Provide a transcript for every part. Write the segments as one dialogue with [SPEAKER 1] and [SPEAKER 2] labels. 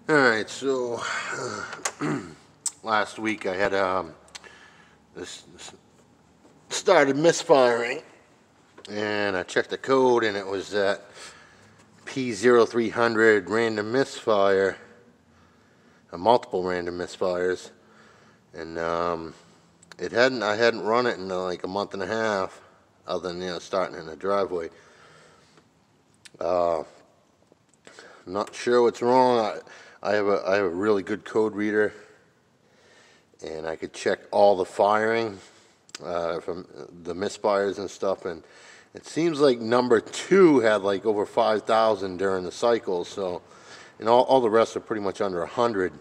[SPEAKER 1] Alright, so last week I had this started misfiring, and I checked the code and it was that P0300 random misfire, multiple random misfires, and I hadn't run it in like a month and a half, other than starting in the driveway. Not sure what's wrong. I have a really good code reader, and I could check all the firing from the misfires and stuff, and it seems like number 2 had like over 5,000 during the cycle, so, and all the rest are pretty much under 100.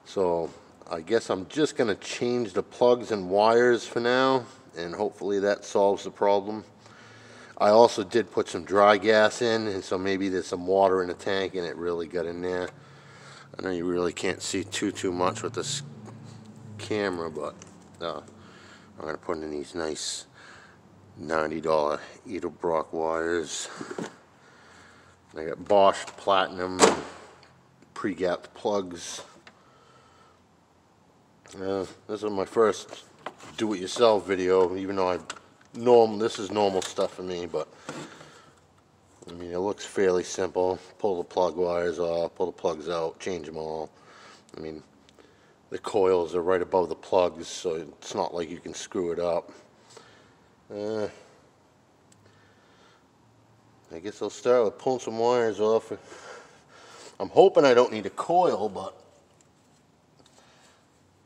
[SPEAKER 1] So I guess I'm just gonna change the plugs and wires for now, and hopefully that solves the problem. I also did put some dry gas in, and so maybe there's some water in the tank and it really got in there. I know you really can't see too much with this camera, but I'm going to put in these nice $90 Edelbrock wires. I got Bosch Platinum pre-gapped plugs. This is my first do-it-yourself video, even though this is normal stuff for me, but I mean, it looks fairly simple. Pull the plug wires off, pull the plugs out, change them all. I mean, the coils are right above the plugs, so it's not like you can screw it up. I guess I'll start with pulling some wires off. I'm hoping I don't need a coil, but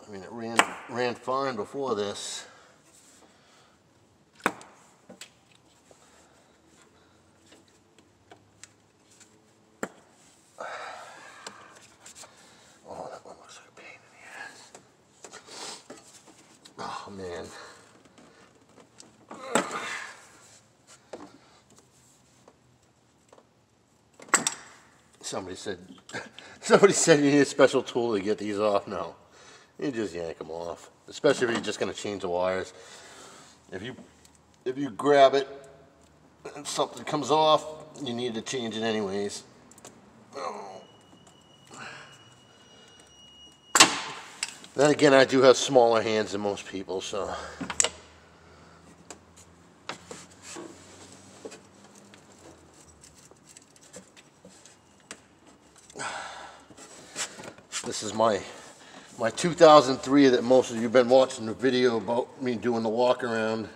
[SPEAKER 1] I mean, it ran fine before this. Oh man. Somebody said you need a special tool to get these off. No, you just yank them off, especially if you're just going to change the wires. If you grab it and something comes off, you need to change it anyways. Then again, I do have smaller hands than most people, so. This is my 2003 that most of you have been watching the video about me doing the walk around.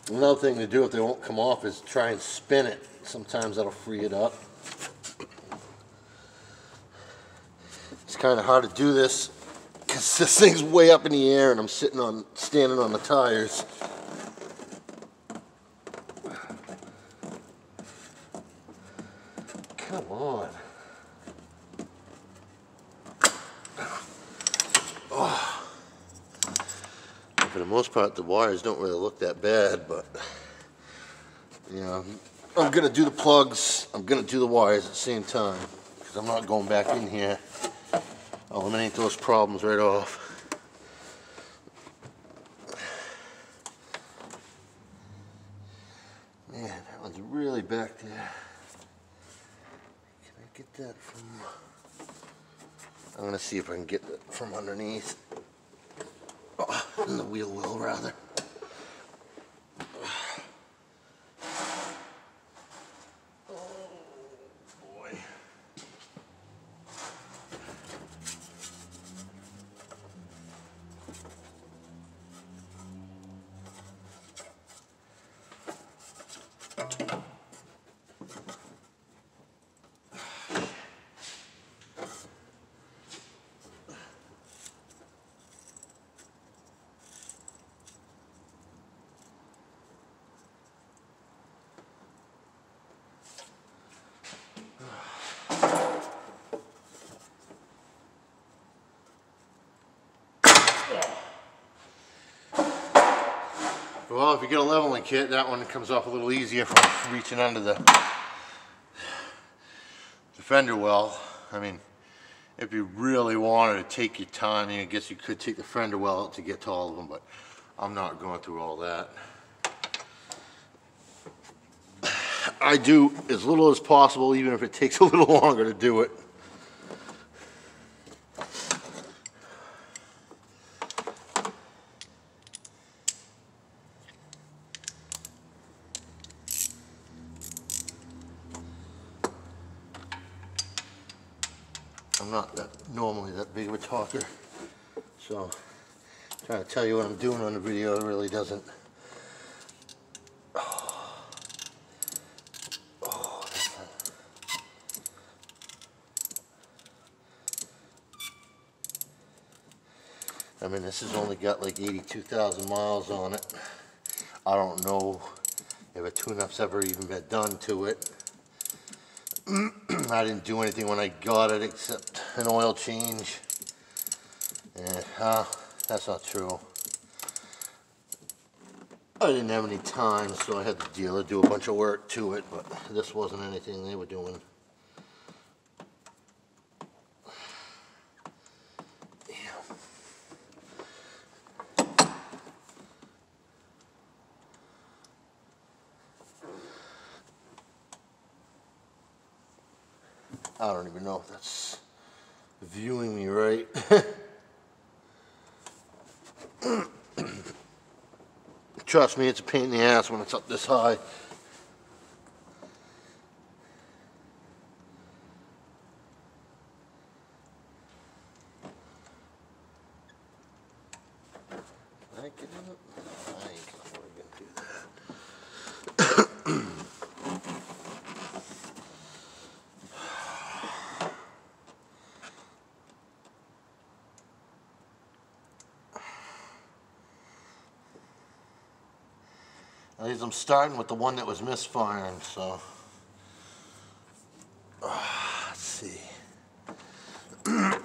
[SPEAKER 1] Another thing to do if they won't come off is try and spin it. Sometimes that'll free it up. It's kind of hard to do this because this thing's way up in the air and I'm standing on the tires. Come on. Oh. For the most part, the wires don't really look that bad, but I'm gonna do the plugs, I'm gonna do the wires at the same time, because I'm not going back in here. I'll eliminate those problems right off. Man, that one's really back there. Can I get that from... I'm going to see if I can get that from underneath. Oh, in the wheel well, rather. Well, if you get a leveling kit, that one comes off a little easier from reaching under the fender well. I mean, if you really wanted to take your time, I guess you could take the fender well out to get to all of them, but I'm not going through all that. I do as little as possible, even if it takes a little longer to do it. I'm not normally that big of a talker, so trying to tell you what I'm doing on the video really doesn't. I mean, this has only got like 82,000 miles on it. I don't know if a tune-up's ever even been done to it. I didn't do anything when I got it except an oil change. And, that's not true. I didn't have any time, so I had the dealer do a bunch of work to it, but this wasn't anything they were doing. I don't even know if that's viewing me right. Trust me, it's a pain in the ass when it's up this high. I ain't gonna do that. I'm starting with the one that was misfiring, so let's see. I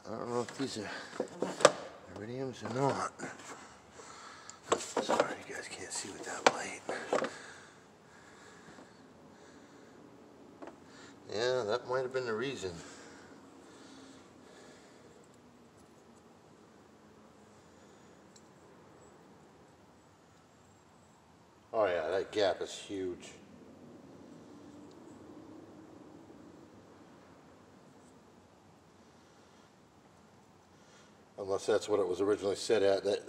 [SPEAKER 1] don't know if these are iridiums or not. Sorry, you guys can't see with that light. Yeah, that might have been the reason. Oh yeah, that gap is huge. Unless that's what it was originally set at. That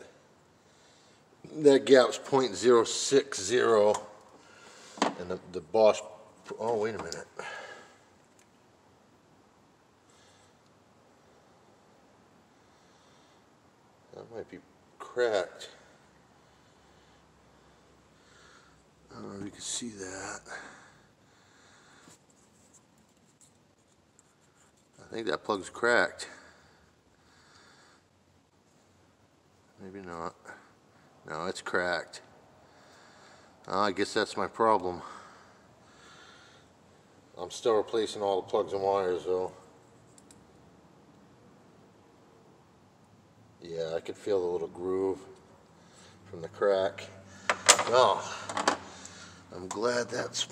[SPEAKER 1] gap's 0.060, and the Bosch. Oh, wait a minute. That might be cracked. I don't know if you can see that. I think that plug's cracked. Maybe not. No, it's cracked. Oh, I guess that's my problem. I'm still replacing all the plugs and wires though. Yeah, I could feel the little groove from the crack. Well, I'm glad that's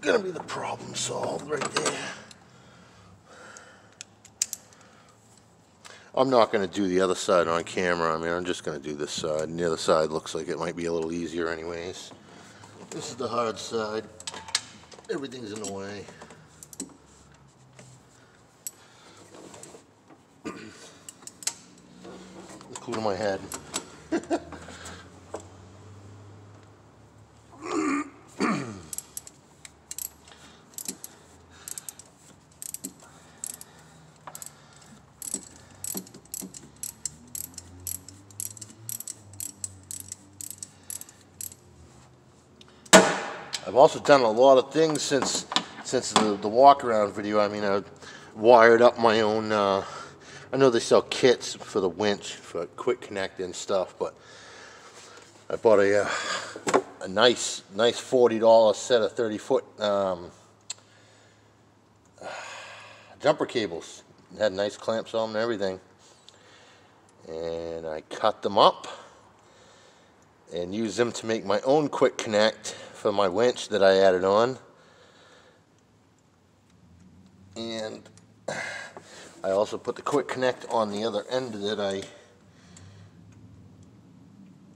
[SPEAKER 1] gonna be the problem solved right there. I'm not gonna do the other side on camera. I mean, I'm just gonna do this side, and the other side looks like it might be a little easier anyways. This is the hard side. Everything's in the way. Including my head. I've also done a lot of things since the walk around video. I mean, I wired up my own. I know they sell kits for the winch for quick connect and stuff, but I bought a nice $40 set of 30-foot jumper cables. It had nice clamps on them and everything, and I cut them up and used them to make my own quick connect for my winch that I added on. And I also put the quick connect on the other end that I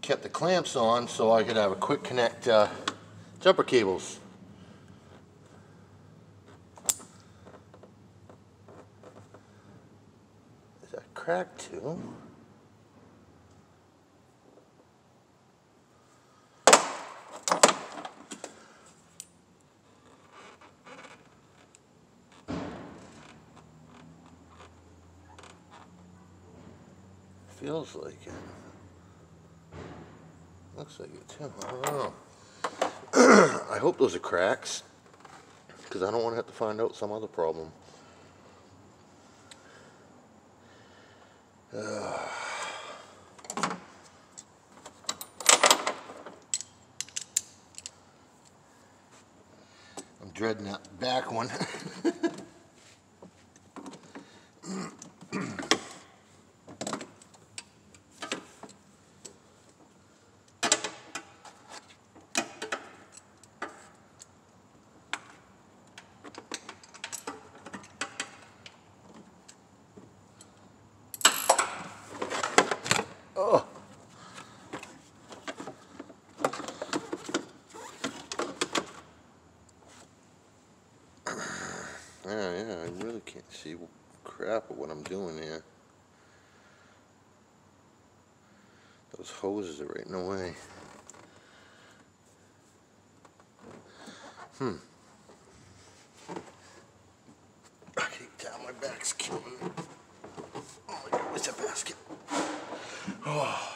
[SPEAKER 1] kept the clamps on so I could have a quick connect jumper cables. Is that cracked too? Feels like it. Looks like it too. I don't know. I hope those are cracks, because I don't want to have to find out some other problem. I'm dreading that back one. Oh. Yeah, I really can't see crap of what I'm doing here. Those hoses are right in the way. Okay, down, my back's killing me. Oh my God, where's that basket? Oh.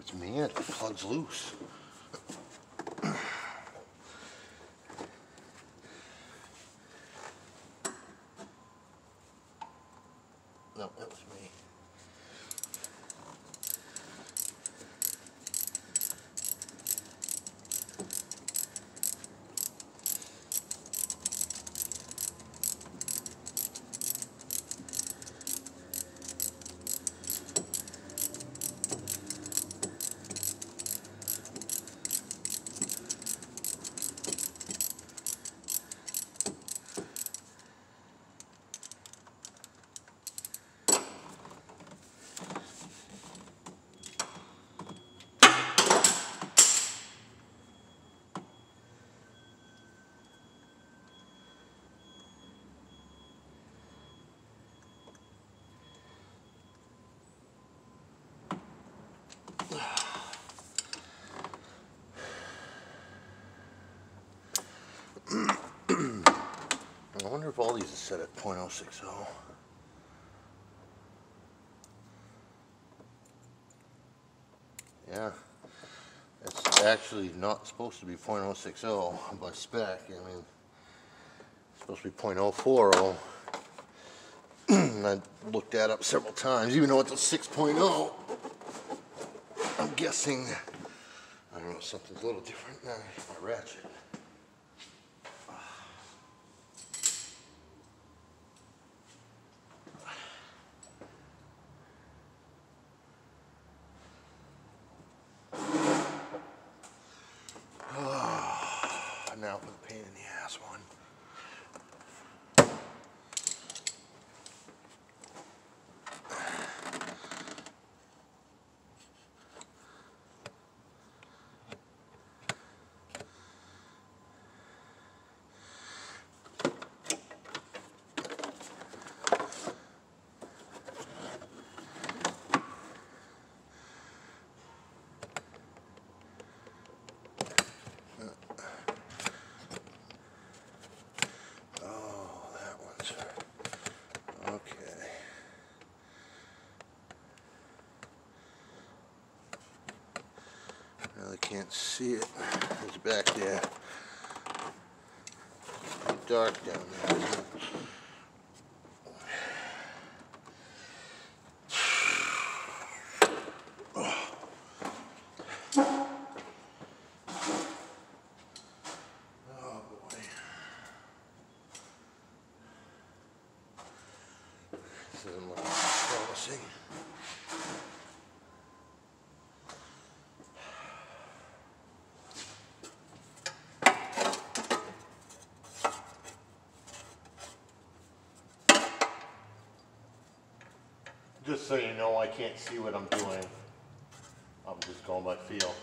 [SPEAKER 1] It's me, the plug's loose. No, that was me. I wonder if all these are set at .060. Yeah, it's actually not supposed to be .060 by spec. I mean, it's supposed to be .040. And I looked that up several times, even though it's a 6.0. I'm guessing, I don't know, something's a little different. Nah, my ratchet. Now for the pain in the ass one. can't see it. It's back there. It's dark down there, isn't it? This isn't looking promising. Just so you know, I can't see what I'm doing. I'm just going by feel.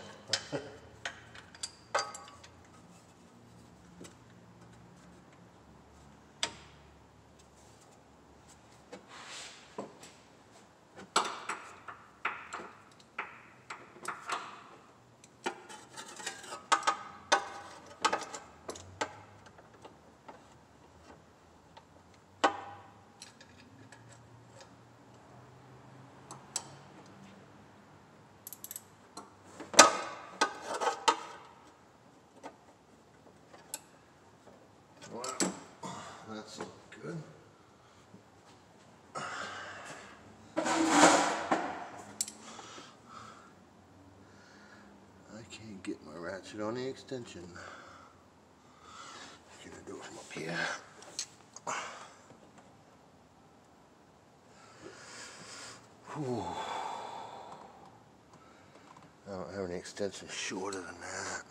[SPEAKER 1] Wow, that's good. I can't get my ratchet on the extension. I'm gonna do it from up here. Whew. I don't have any extension shorter than that.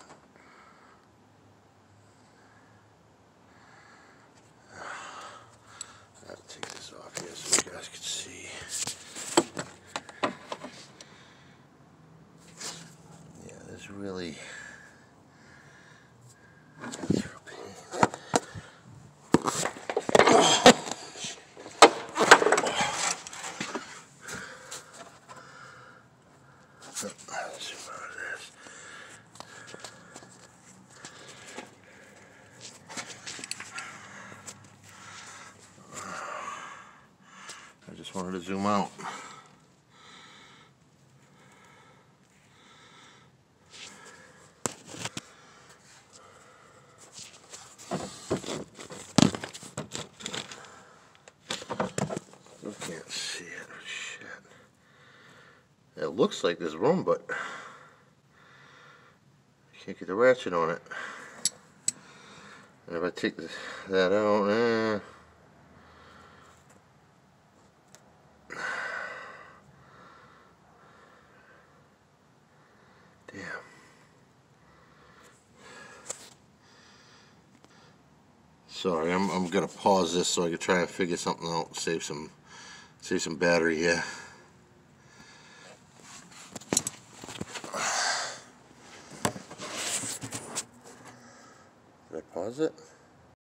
[SPEAKER 1] I'll take this off here so you guys can see. Yeah, there's really... That's real pain. Zoom out of this. I just wanted to zoom out. Still can't see it. Oh, shit. It looks like there's room, but I can't get the ratchet on it. And if I take that out, damn. Sorry, I'm gonna pause this so I can try and figure something out, save some battery here. Did I pause it?